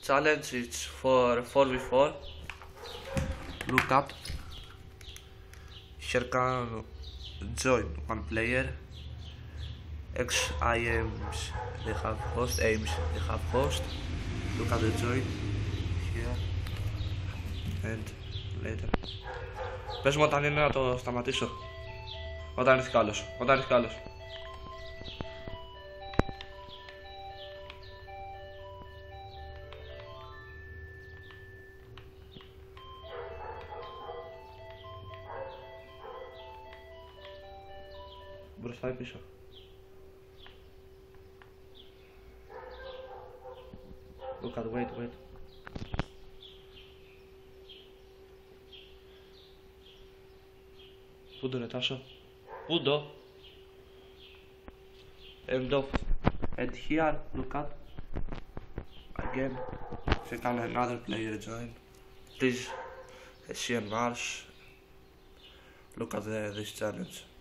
challenge is for 4v4. Look up. Here can join one player. X aims they have host, aims they have host. Look at the join here and later. Πες μου όταν είναι να το σταματήσω. Όταν έρθει καλός. Όταν έρθει καλός. Μπροστά ή πίσω. Look at, wait. Πού το ρε Τάσο. Πού το. End off. And here, look at. Again. If can another player join. Please, see and Mars. Look at this challenge.